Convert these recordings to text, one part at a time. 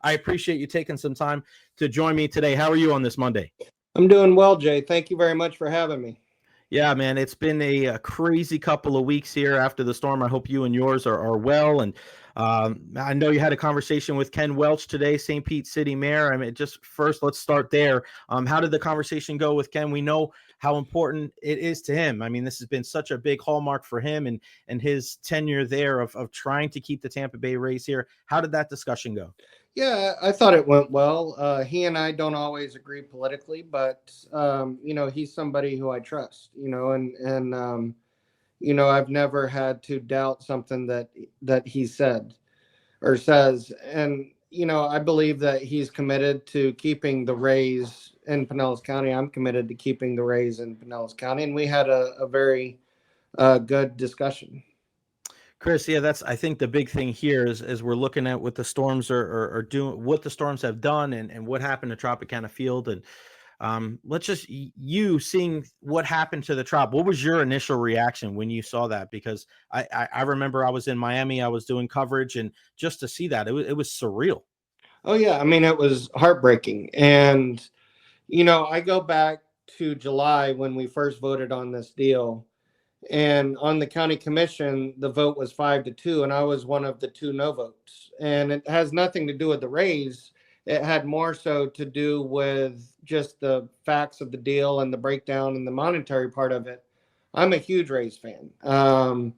I appreciate you taking some time to join me today. How are you on this Monday? I'm doing well, Jay. Thank you very much for having me. Yeah, man, it's been a crazy couple of weeks here after the storm. I hope you and yours are well. And I know you had a conversation with Ken Welch today, St. Pete City Mayor. I mean, just first, let's start there. How did the conversation go with Ken? We know how important it is to him. I mean, this has been such a big hallmark for him and his tenure there of trying to keep the Tampa Bay Rays here. How did that discussion go? Yeah, I thought it went well. He and I don't always agree politically, but he's somebody who I trust. I've never had to doubt something that he said or says, and I believe that he's committed to keeping the Rays in Pinellas County. I'm committed to keeping the Rays in Pinellas County, and we had a very good discussion. Chris, yeah, that's I think the big thing here is we're looking at what the storms are doing, what the storms have done, and what happened to Tropicana Field, and let's just you seeing what happened to the Trop. What was your initial reaction when you saw that? Because I remember I was in Miami, I was doing coverage, and just to see that, it was surreal. Oh yeah, I mean it was heartbreaking, and I go back to July when we first voted on this deal. And on the county commission, the vote was 5-2, and I was one of the 2 no votes. And it has nothing to do with the Rays. It had more so to do with just the facts of the deal and the breakdown and the monetary part of it. I'm a huge Rays fan, and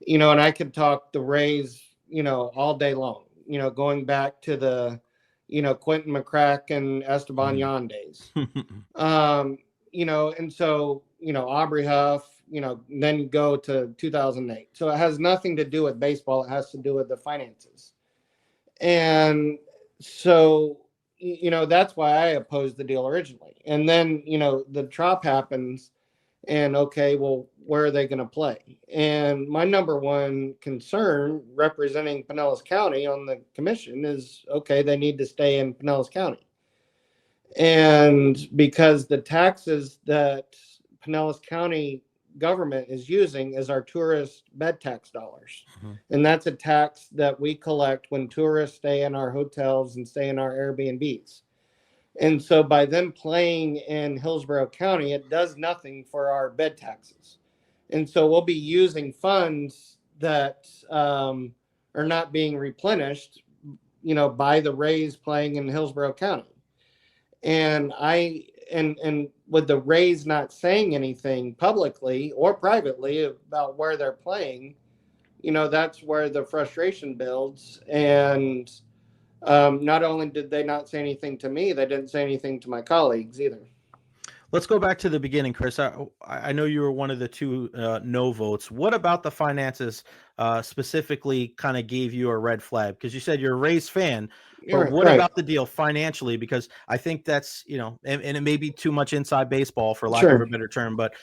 I could talk the Rays, all day long. Going back to the, Quentin McCrack and Esteban Yan days. And so Aubrey Huff. Then go to 2008. So it has nothing to do with baseball. It has to do with the finances. And so, that's why I opposed the deal originally. And then, the Trop happens and okay, well, where are they going to play? And my number one concern representing Pinellas County on the commission is, okay, they need to stay in Pinellas County. And because the taxes that Pinellas County government is using is our tourist bed tax dollars. And that's a tax that we collect when tourists stay in our hotels and stay in our Airbnbs. And so by them playing in Hillsborough County, it does nothing for our bed taxes. And so we'll be using funds that are not being replenished, by the Rays playing in Hillsborough County. And and with the Rays not saying anything publicly or privately about where they're playing, that's where the frustration builds. And not only did they not say anything to me, they didn't say anything to my colleagues either. Let's go back to the beginning, Chris. I know you were one of the 2 no votes. What about the finances specifically kind of gave you a red flag? Because you said you're a Rays fan, but what about the deal financially? Because I think that's, and it may be too much inside baseball for lack of a better term, but,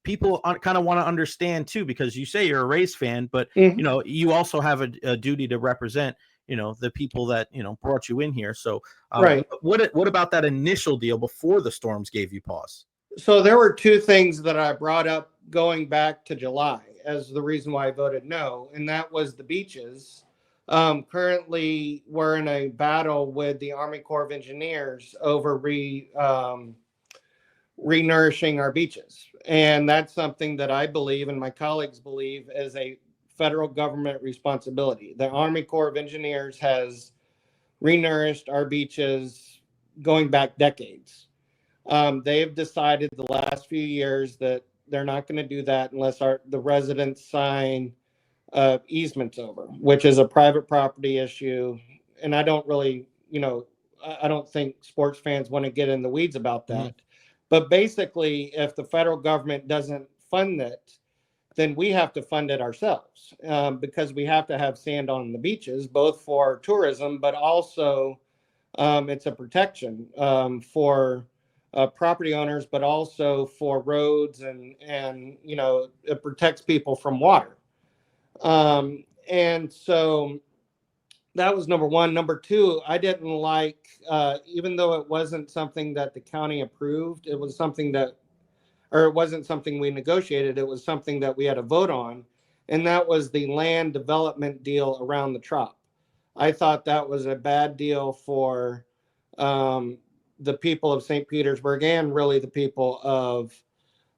people kind of want to understand too, because you say you're a Rays fan, but, you also have a duty to represent the people that, brought you in here. So what about that initial deal before the storms gave you pause? So there were 2 things that I brought up going back to July as the reason why I voted no. And that was the beaches. Currently we're in a battle with the Army Corps of Engineers over renourishing our beaches. And that's something that I believe and my colleagues believe is a federal government responsibility. The Army Corps of Engineers has renourished our beaches going back decades. They've decided the last few years that they're not going to do that unless the residents sign easements over, which is a private property issue. And I don't really, I don't think sports fans want to get in the weeds about that. But basically, if the federal government doesn't fund it, then we have to fund it ourselves because we have to have sand on the beaches, both for tourism, but also it's a protection for property owners, but also for roads and it protects people from water. And so that was number one. Number 2, I didn't like, even though it wasn't something that the county approved, it was something that or it wasn't something we negotiated. It was something that we had a vote on. And that was the land development deal around the Trop. I thought that was a bad deal for the people of St. Petersburg and really the people of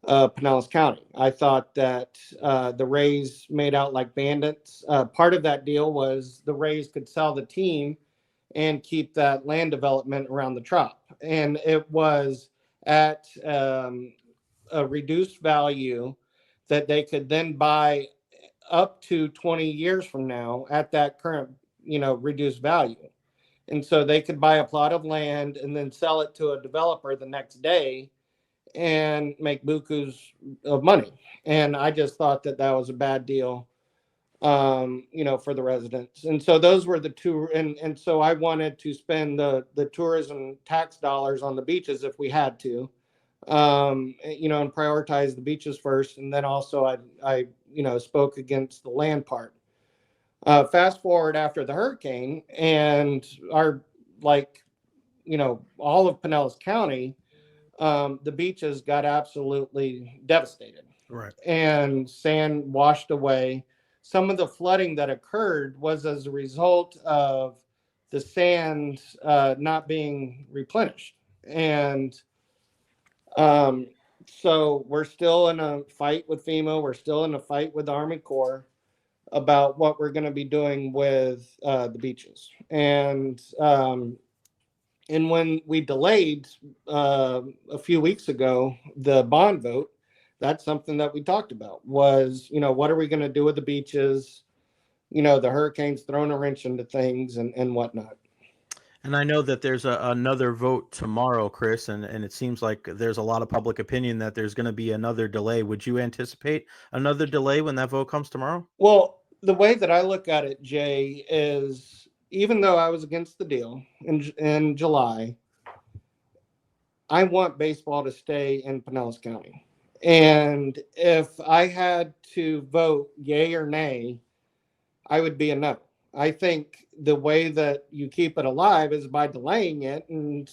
Pinellas County. I thought that the Rays made out like bandits. Part of that deal was the Rays could sell the team and keep that land development around the Trop. And it was at a reduced value that they could then buy up to 20 years from now at that current, reduced value. And so they could buy a plot of land and then sell it to a developer the next day and make bukus of money. And I just thought that that was a bad deal, for the residents. And so those were the two. And so I wanted to spend the tourism tax dollars on the beaches if we had to, and prioritize the beaches first. And then also I spoke against the land part. Fast forward after the hurricane and all of Pinellas County, the beaches got absolutely devastated. Right. And sand washed away. Some of the flooding that occurred was as a result of the sand not being replenished. And so we're still in a fight with FEMA. We're still in a fight with the Army Corps about what we're going to be doing with the beaches. And when we delayed a few weeks ago the bond vote, that's something that we talked about was, what are we going to do with the beaches? The hurricane's thrown a wrench into things and whatnot. And I know that there's another vote tomorrow, Chris, and it seems like there's a lot of public opinion that there's going to be another delay. Would you anticipate another delay when that vote comes tomorrow? Well, the way that I look at it, Jay, is even though I was against the deal in July, I want baseball to stay in Pinellas County. And if I had to vote yay or nay, I would be a no. I think the way that you keep it alive is by delaying it and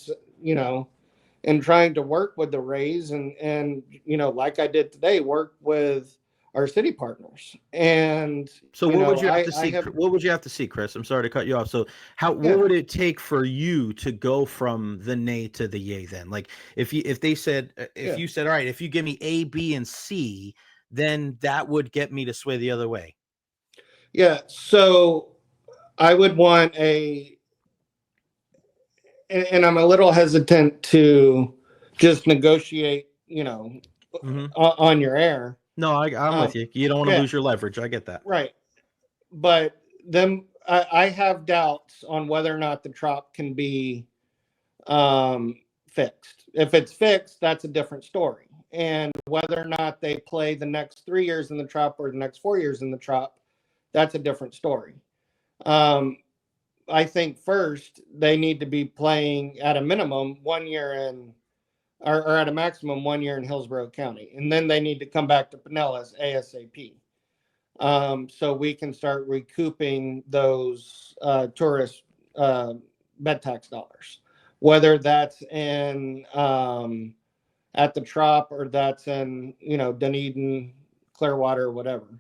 trying to work with the Rays and like I did today, work with our city partners. And so what would you have to see? What would you have to see, Chris? I'm sorry to cut you off. So what would it take for you to go from the nay to the yay then? Like if you said, all right, if you give me A, B, and C, then that would get me to sway the other way. Yeah. So I would want and I'm a little hesitant to just negotiate, on your air. No, I'm with you. You don't want to lose your leverage. I get that. Right. But then I have doubts on whether or not the Trop can be fixed. If it's fixed, that's a different story. And whether or not they play the next 3 years in the Trop or the next 4 years in the Trop, that's a different story. I think first they need to be playing at a minimum 1 year or at a maximum 1 year in Hillsborough County. And then they need to come back to Pinellas ASAP. So we can start recouping those tourist bed tax dollars, whether that's in at the Trop or that's in Dunedin, Clearwater, or whatever.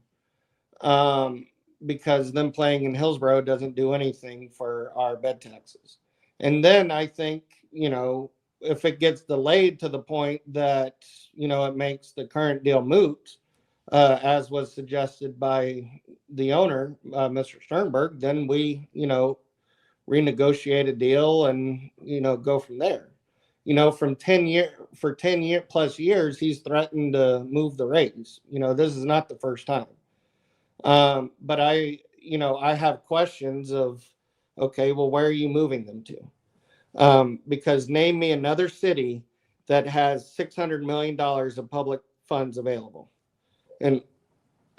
Because them playing in Hillsborough doesn't do anything for our bed taxes. And then I think if it gets delayed to the point that it makes the current deal moot, as was suggested by the owner, Mr. Sternberg, then we, renegotiate a deal and, go from there. For 10 plus years, he's threatened to move the Rays. This is not the first time. But I have questions of, okay, well, where are you moving them to? Because name me another city that has $600 million of public funds available. And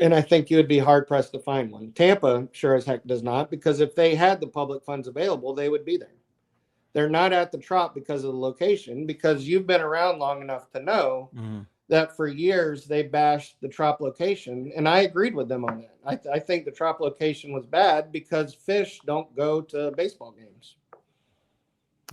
I think you would be hard pressed to find one. Tampa sure as heck does not, because if they had the public funds available, they would be there. They're not at the Trop because of the location, because you've been around long enough to know that for years they bashed the Trop location. And I agreed with them on that. I think the Trop location was bad because fish don't go to baseball games.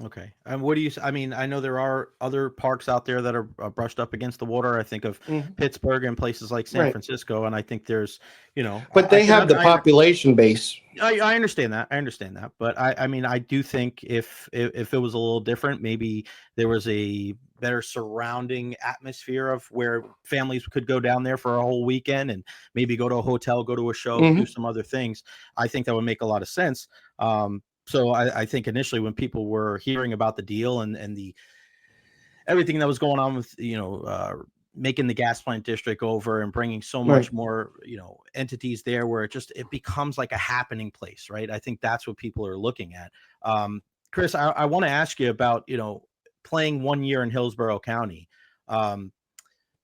Okay. And what do you? I mean, I know there are other parks out there that are brushed up against the water. I think of Mhm. Pittsburgh and places like San Right. Francisco, and I think there's, But I they can have the population base. I understand that. I understand that. But I mean, I do think if it was a little different, maybe there was a better surrounding atmosphere of where families could go down there for a whole weekend and maybe go to a hotel, go to a show, do Hmm. some other things. I think that would make a lot of sense. So I think initially when people were hearing about the deal and the everything that was going on with making the gas plant district over and bringing so Right. much more entities there where it becomes like a happening place, right? I think that's what people are looking at. Chris, I want to ask you about playing 1 year in Hillsborough County. um,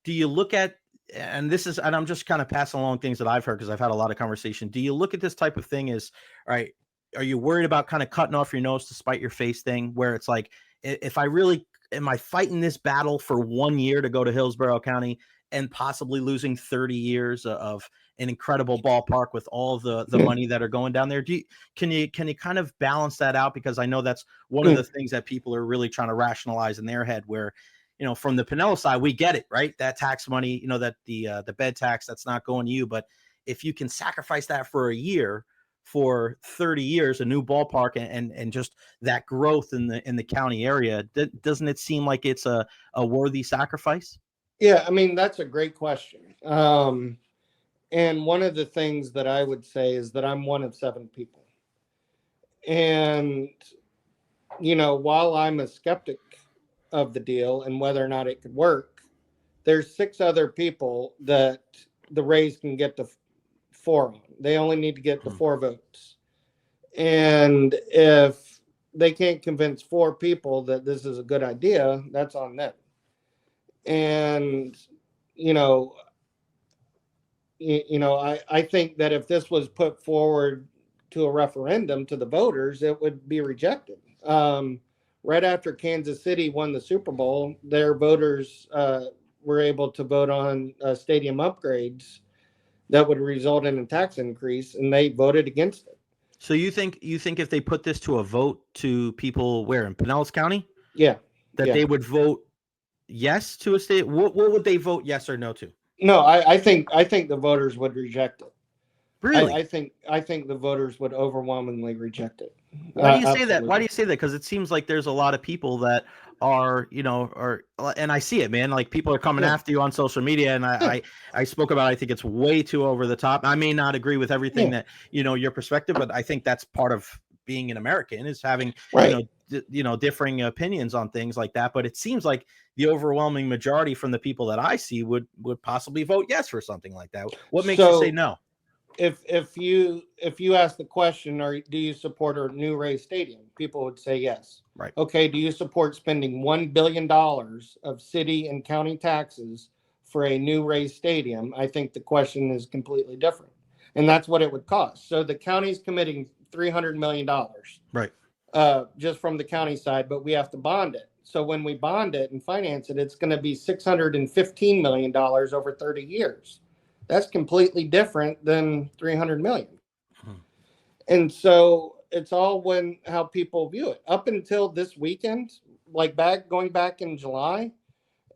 do you look at, and I'm just kind of passing along things that I've heard because I've had a lot of conversation. Do you look at this type of thing as, all right, are you worried about kind of cutting off your nose to spite your face thing where it's like, if I really am I fighting this battle for 1 year to go to Hillsborough County and possibly losing 30 years of an incredible ballpark with all the money that are going down there? Can you kind of balance that out? Because I know that's one of the things that people are really trying to rationalize in their head where from the Pinellas side, we get it, right? That tax money, that the bed tax, that's not going to you. But if you can sacrifice that for a year, for 30 years, a new ballpark, and just that growth in the county area, doesn't it seem like it's a worthy sacrifice? Yeah, I mean, that's a great question. And one of the things that I would say is that I'm one of 7 people. And, while I'm a skeptic of the deal and whether or not it could work, there's 6 other people that the Rays can get the 4 on. They only need to get the 4 votes. And if they can't convince 4 people that this is a good idea, that's on them. And, you know, I think that if this was put forward to a referendum to the voters, it would be rejected. Right after Kansas City won the Super Bowl, their voters were able to vote on stadium upgrades that would result in a tax increase, and they voted against it. So you think if they put this to a vote to people where in Pinellas County, Yeah, that yeah. they would vote yes to a state? What would they vote yes or no to? No, I think the voters would reject it. I, Really? I think I think the voters would overwhelmingly reject it. Why do you say that? Why do Absolutely. you say that? Because it seems like there's a lot of people that are, and I see it, man. Like people are coming Yeah, after you on social media, and yeah, I spoke about. I think it's way too over the top. I may not agree with everything yeah. that your perspective, but I think that's part of being an American is having Right. differing opinions on things like that. But it seems like the overwhelming majority from the people that I see would possibly vote yes for something like that. What makes you say So no? if you ask the question, or do you support a new Ray Stadium? People would say yes. Right. Okay, do you support spending $1 billion of city and county taxes for a new Ray Stadium? I think the question is completely different, and that's what it would cost. So the county's committing $300 million Right. just from the county side, but we have to bond it. So when we bond it and finance it, it's going to be $615 million over 30 years. That's completely different than 300 million. Mhm. And so it's all when how people view it. Up until this weekend, like going back in July,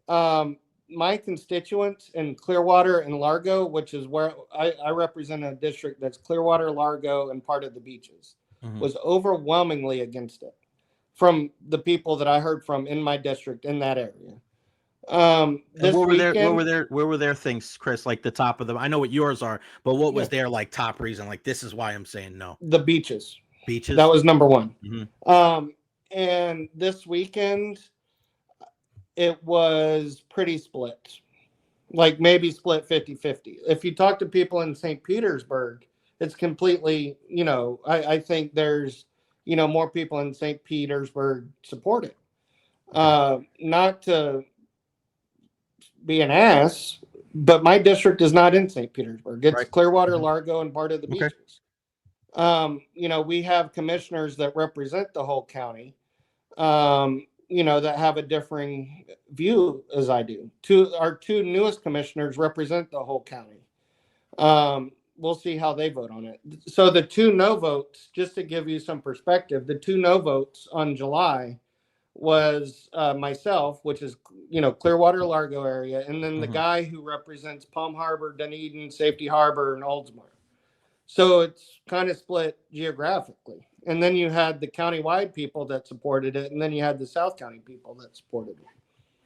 um, my constituents in Clearwater and Largo, which is where I represent a district that's Clearwater, Largo, and part of the beaches, Mhm. was overwhelmingly against it from the people that I heard from in my district in that area. And This weekend, where were their things, Chris? Like the top of them. I know what yours are, but what yeah, was their like top reason? Like this is why I'm saying no. the beaches. That Beaches. was number one. Hmm. And this weekend, it was pretty split, like maybe split 50-50. If you talk to people in St. Petersburg, it's completely, I think there's, more people in St. Petersburg support it. Okay. Not to be an ass, but my district is not in St. Petersburg. It's Right. Clearwater, Hmm. Largo, and part of the Okay. beaches. We have commissioners that represent the whole county, that have a differing view as I do. Our two newest commissioners represent the whole county. We'll see how they vote on it. So the two no votes, just to give you some perspective, the two no votes on July was myself, which is, Clearwater Largo area, and then the Hmm. guy who represents Palm Harbor, Dunedin, Safety Harbor, and Oldsmar. So it's kind of split geographically. And then you had the countywide people that supported it, and then you had the South County people that supported it.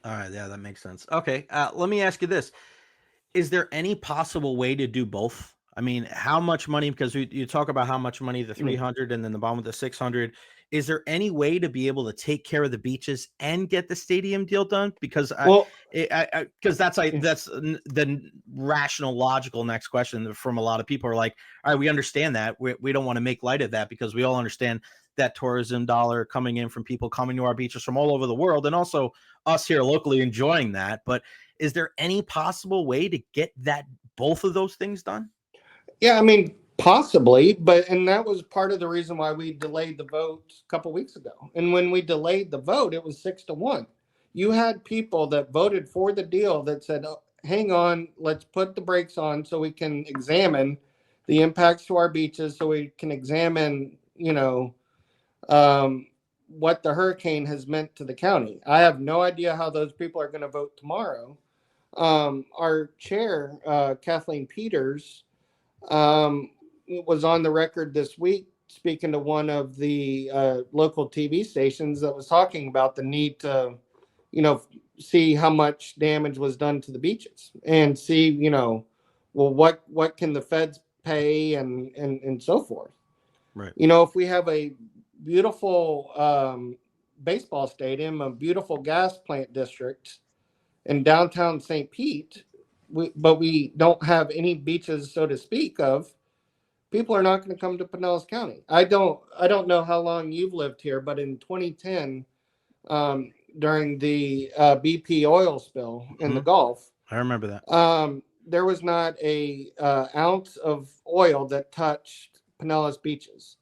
All right, yeah, that makes sense. Okay, let me ask you this: is there any possible way to do both? I mean, how much money? Because you talk about how much money, the Yeah. 300 and then the bottom of the 600. Is there any way to be able to take care of the beaches and get the stadium deal done? Because Well, because yeah. that's the rational, logical next question from a lot of people are like, all right, we understand that. We don't want to make light of that because we all understand that tourism dollar coming in from people coming to our beaches from all over the world, and also us here locally enjoying that. But is there any possible way to get that both of those things done? Yeah, I mean, possibly, and that was part of the reason why we delayed the vote a couple weeks ago. And when we delayed the vote, it was 6-1. You had people that voted for the deal that said, "Oh, hang on, let's put the brakes on so we can examine the impacts to our beaches, so we can examine, um, what the hurricane has meant to the county." I have no idea how those people are going to vote tomorrow. Our chair, Kathleen Peters, um, was on the record this week speaking to one of the local TV stations that was talking about the need to, you know, see how much damage was done to the beaches and see, well, what can the feds pay and so forth. Right. If we have a beautiful baseball stadium, a beautiful gas plant district in downtown St. Pete, but we don't have any beaches, so to speak, of, people are not going to come to Pinellas County. I don't know how long you've lived here, but in 2010, during the BP oil spill in the Hmm. Gulf, I remember that. there was not a ounce of oil that touched Pinellas beaches.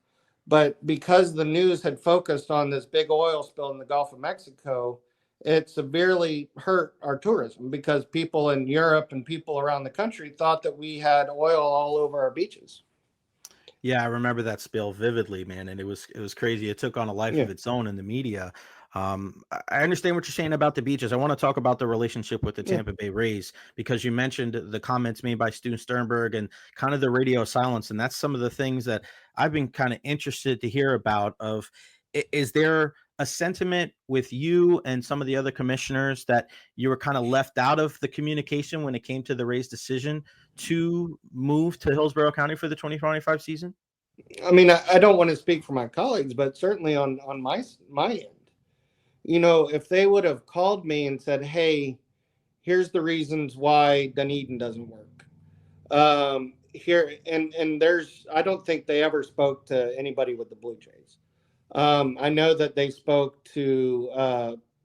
But because the news had focused on this big oil spill in the Gulf of Mexico, it severely hurt our tourism because people in Europe and people around the country thought that we had oil all over our beaches. Yeah, I remember that spill vividly, man, and it was crazy. It took on a life Yeah. of its own in the media. I understand what you're saying about the beaches. I want to talk about the relationship with the Yeah. Tampa Bay Rays because you mentioned the comments made by Stu Sternberg and kind of the radio silence, and that's some of the things that I've been kind of interested to hear about. Is there a sentiment with you and some of the other commissioners that you were kind of left out of the communication when it came to the Rays' decision to move to Hillsborough County for the 2025 season? I mean, I don't want to speak for my colleagues, but certainly on my end, if they would have called me and said, "Hey, here's the reasons why Dunedin doesn't work," here and there's, I don't think they ever spoke to anybody with the Blue Jays. I know that they spoke to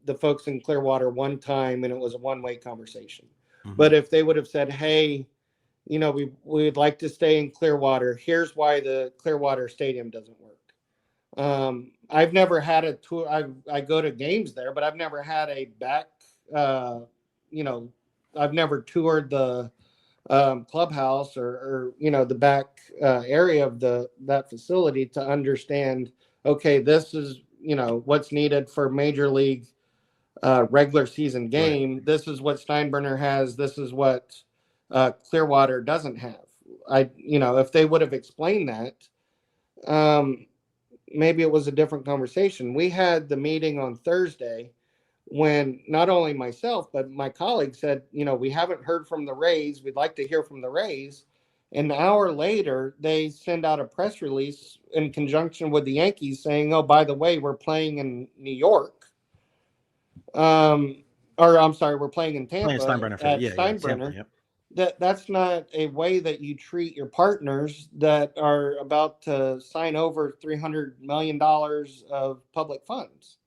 the folks in Clearwater one time, and it was a one-way conversation. Mhm. But if they would have said, "Hey, we would like to stay in Clearwater. Here's why the Clearwater Stadium doesn't work." I've never had a tour. I go to games there, but I've never had a back. Uh, you know, I've never toured the clubhouse or the back area of that facility to understand. Okay, this is what's needed for major league regular season Right. game. This is what Steinbrenner has. This is what Clearwater doesn't have. If they would have explained that, um, maybe it was a different conversation. We had the meeting on Thursday when not only myself, but my colleague said, we haven't heard from the Rays. We'd like to hear from the Rays. An hour later, they send out a press release in conjunction with the Yankees saying, "Oh, by the way, we're playing in New York." Or I'm sorry, we're playing in Playing Tampa Steinbrenner for the at yeah, Tampa, Steinbrenner. yep. That's not a way that you treat your partners that are about to sign over $300 million of public funds.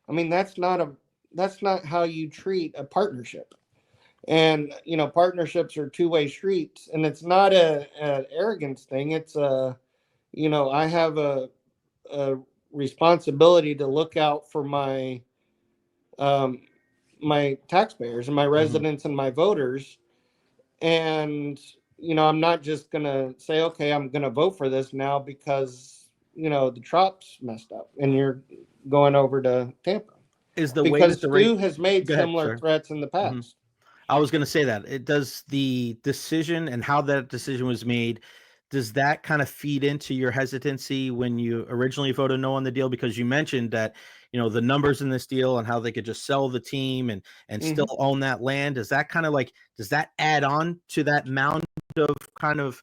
I mean, that's not how you treat a partnership. And partnerships are two-way streets, and it's not an arrogance thing. It's I have a responsibility to look out for um, my taxpayers and my Mhm. residents and my voters. And I'm not just gonna say, okay, I'm gonna vote for this now because the Trop's messed up and you're going over to Tampa. is the way because that the rate. Stu has made Go ahead, similar sir. threats in the Mhm. past. I was going to say that it does the decision and how that decision was made. Does that kind of feed into your hesitancy when you originally voted no on the deal? Because you mentioned that, the numbers in this deal and how they could just sell the team and still Mhm. own that land. Does that kind of does that add on to that mound of kind of,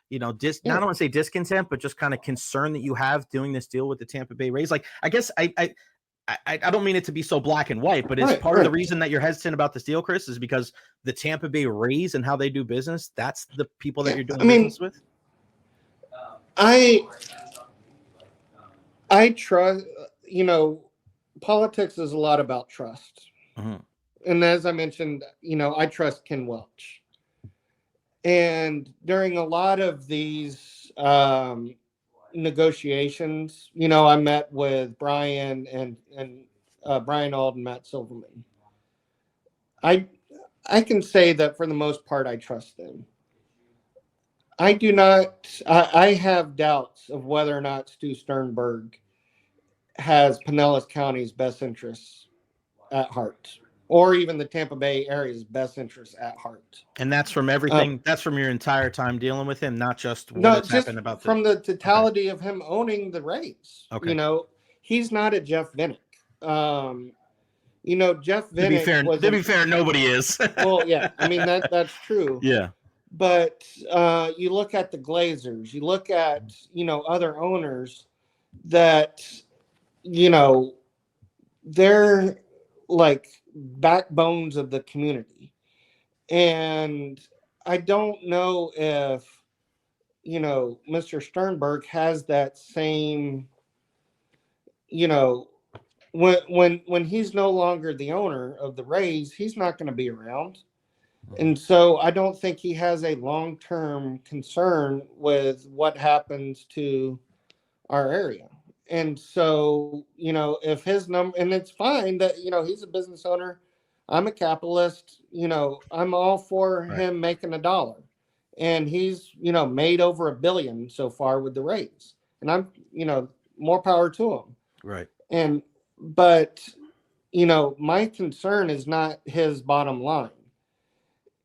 Yeah. not want to say discontent, but just kind of concern that you have doing this deal with the Tampa Bay Rays? Like, I guess I don't mean it to be so black and white, but is Right, part of the right. reason that you're hesitant about this deal, Chris, is because the Tampa Bay Rays and how they do business, that's the people that Yeah. you're I doing mean, business with? I trust, politics is a lot about trust. Mhm. And as I mentioned, I trust Ken Welch. And during a lot of these negotiations, I met with Brian and Brian Auld and Matt Silverman. I I can say that for the most part, I trust them. I do not. I have doubts of whether or not Stu Sternberg has Pinellas County's best interests at heart, or even the Tampa Bay area's best interests at heart. And that's from everything. That's from your entire time dealing with him, not just what No, has just happened about the. from the Okay. totality of him owning the Rays. Okay. He's not a Jeff Vinnick. Jeff To be Vinnick fair, was a nobody is. well, yeah. I mean that's true. Yeah. But you look at the Glazers, you look at other owners that you know they're like backbones of the community, and I don't know if Mr. Sternberg has that same, you know, when he's no longer the owner of the Rays, he's not going to be around. And so I don't think he has a long-term concern with what happens to our area. And so, if his number, and it's fine that, he's a business owner. I'm a capitalist, I'm all for Right. him making a dollar. And he's, made over $1 billion so far with the Rays. And I'm, more power to him. Right. But, my concern is not his bottom line.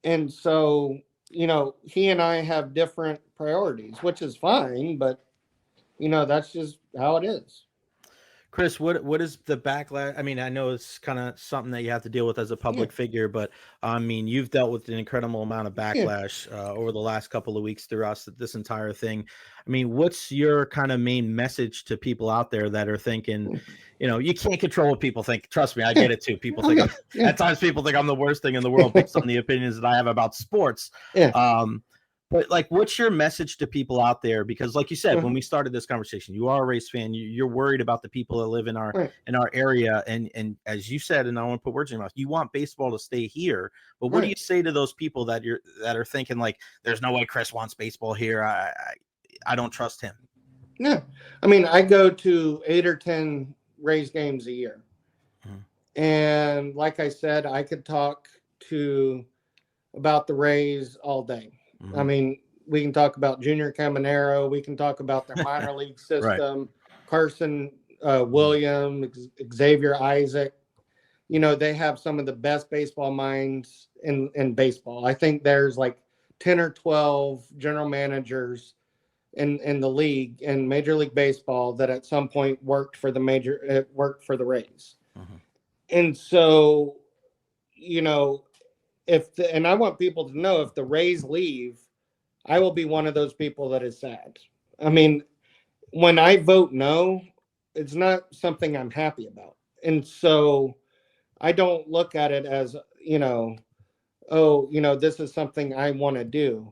And so, he and I have different priorities, which is fine, but, that's just how it is. Chris, what is the backlash? I mean, I know it's kind of something that you have to deal with as a Yeah. public figure, but I mean, you've dealt with an incredible amount of Yeah. backlash over the last couple of weeks throughout this entire thing. I mean, what's your kind of main message to people out there that are thinking, you can't control what people think. Trust me, I Yeah. get it too. People Oh, think yeah. at times people think I'm the worst thing in the world based on the opinions that I have about sports. Yeah. But what's your message to people out there? Because, like you said, when Uh-huh. we started this conversation, you are a race fan. You're worried about the people that live in our Right. area, and as you said, and I want to put words in your mouth, you want baseball to stay here. But what do you Right. say to those people that are thinking like, "There's no way Chris wants baseball here. I don't trust him." Yeah. I mean, I go to 8 or 10 Rays games a year. Mhm. And like I said, I could talk to about the Rays all day. I Mhm. mean, we can talk about Junior Caminero. We can talk about their minor league Right. system, Carson Williams, Xavier Isaac. They have some of the best baseball minds in baseball. I think there's like 10 or 12 general managers in the league in Major League Baseball that at some point worked for the Rays. Mhm. And so, you know, and I want people to know if the Rays leave, I will be one of those people that is sad. I mean, when I vote no, it's not something I'm happy about. And so I don't look at it as, oh, this is something I want to do.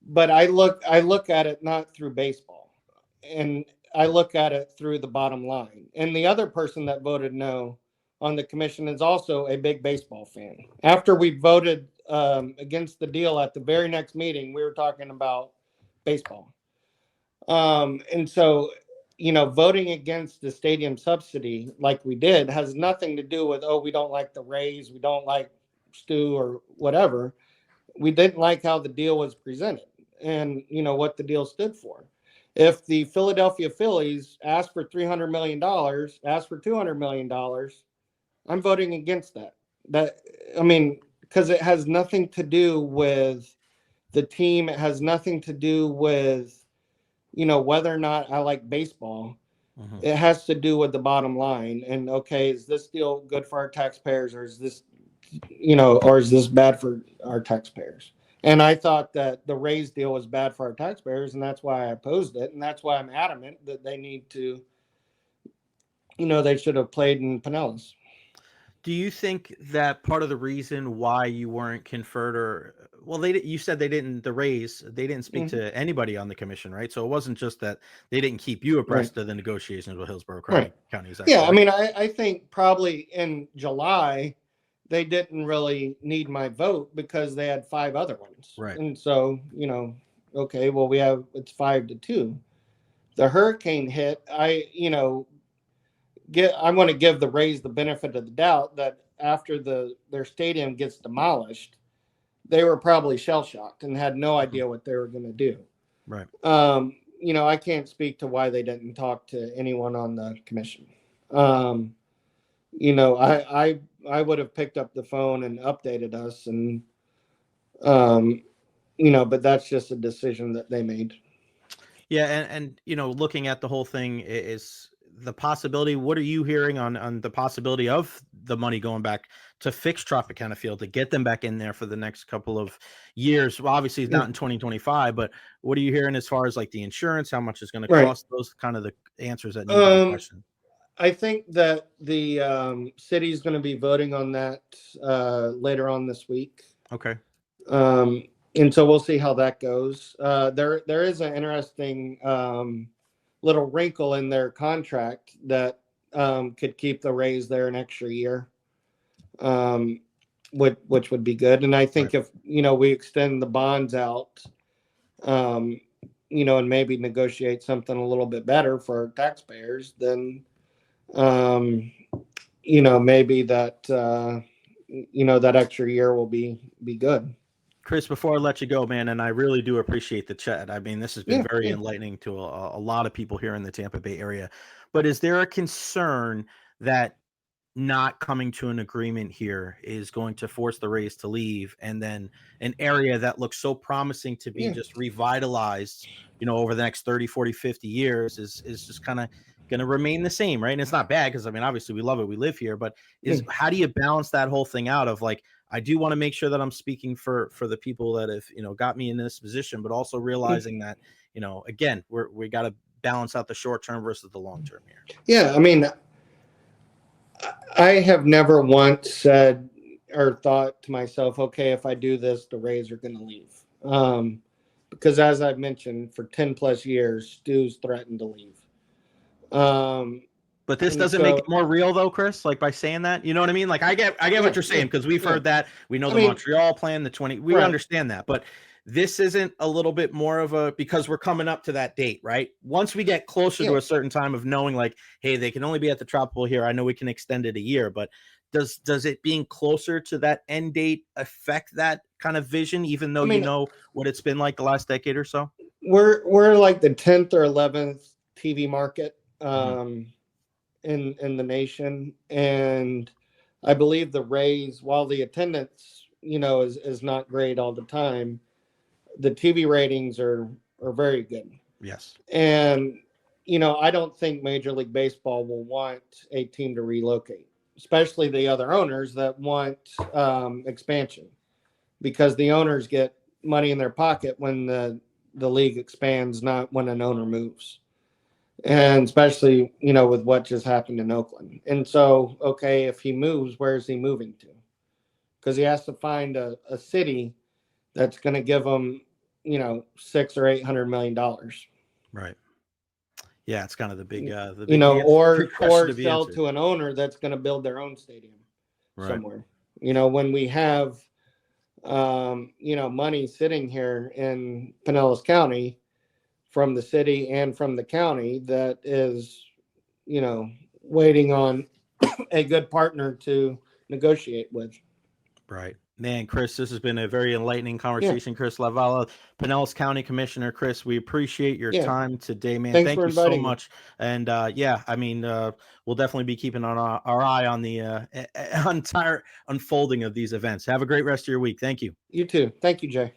But I look at it not through baseball. And I look at it through the bottom line. And the other person that voted no on the commission is also a big baseball fan. After we voted against the deal at the very next meeting, we were talking about baseball. And so, voting against the stadium subsidy like we did has nothing to do with, oh, we don't like the Rays, we don't like Stu or whatever. We didn't like how the deal was presented and, what the deal stood for. If the Philadelphia Phillies asked for $300 million, asked for $200 million, I'm voting against that. That I mean, because it has nothing to do with the team. It has nothing to do with whether or not I like baseball. Hmm. It has to do with the bottom line. And okay, is this deal good for our taxpayers, or is this or is this bad for our taxpayers? And I thought that the raise deal was bad for our taxpayers, and that's why I opposed it, and that's why I'm adamant that they need to, they should have played in Pinellas. Do you think that part of the reason why you weren't conferred, or well, you said they didn't, the raise, they didn't speak Mm-hmm. to anybody on the commission, right? So it wasn't just that they didn't keep you Right. abreast of the negotiations with Hillsborough Right. County. Is that Yeah. I correct? mean, I think probably in July, they didn't really need my vote because they had 5 other ones. Right. And so, okay, well, it's 5-2. The hurricane hit. I want to give the Rays the benefit of the doubt that after their stadium gets demolished, they were probably shell shocked and had no idea what they were going to do. Right. I can't speak to why they didn't talk to anyone on the commission. I would have picked up the phone and updated us, and but that's just a decision that they made. Yeah, and looking at the whole thing is the possibility. What are you hearing on the possibility of the money going back to fix Tropicana Field, to get them back in there for the next couple of years? Well, obviously it's not in 2025, but what are you hearing as far as like the insurance, how much it's going to Right. cost, those kind of the answers that need to be questioned? I think that the city is going to be voting on that later on this week. Okay. And so we'll see how that goes. There is an interesting little wrinkle in their contract that could keep the Rays there an extra year, which would be good. And I think if we extend the bonds out, and maybe negotiate something a little bit better for our taxpayers, then maybe that that extra year will be good. Chris, before I let you go, man, and I really do appreciate the chat. I mean, this has been very enlightening to a lot of people here in the Tampa Bay area. But is there a concern that not coming to an agreement here is going to force the Rays to leave, and then an area that looks so promising to be just revitalized, over the next 30, 40, 50 years is just kind of going to remain the same, right? And it's not bad because, I mean, obviously we love it. We live here, but how do you balance that whole thing out of like, I do want to make sure that I'm speaking for the people that have, got me in this position, but also realizing that, again, we got to balance out the short term versus the long term here. Yeah. I mean, I have never once said or thought to myself, okay, if I do this, the Rays are going to leave. Because as I've mentioned, for 10 plus years, Stu's threatened to leave. But this doesn't make it more real though, Chris, like by saying that, you know what I mean? Like I get what you're saying, because we've heard that. We know the Montreal plan, the 20, we understand that, but this isn't a little bit more of a, because we're coming up to that date, right? Once we get closer to a certain time of knowing like, hey, they can only be at the Tropical here. I know we can extend it a year, but does it being closer to that end date affect that kind of vision, even though you know what it's been like the last decade or so? We're like the 10th or 11th TV market in the nation, and I believe the Rays, while the attendance is not great all the time, the TV ratings are very good. Yes. And I don't think Major League Baseball will want a team to relocate, especially the other owners that want expansion, because the owners get money in their pocket when the league expands, not when an owner moves. And especially, with what just happened in Oakland. And so, okay, if he moves, where is he moving to? Because he has to find a city that's going to give him, $600 or $800 million. Right. Yeah, it's kind of the big, or sell to an owner that's going to build their own stadium somewhere. When we have, money sitting here in Pinellas County from the city and from the county that is, waiting on a good partner to negotiate with. Right. Man, Chris, this has been a very enlightening conversation. Chris Latvala, Pinellas County Commissioner. Chris, we appreciate your time today, man. Thanks Thank for you so inviting me. much. And yeah, I mean, we'll definitely be keeping our eye on the entire unfolding of these events. Have a great rest of your week. Thank you. You too. Thank you, Jay.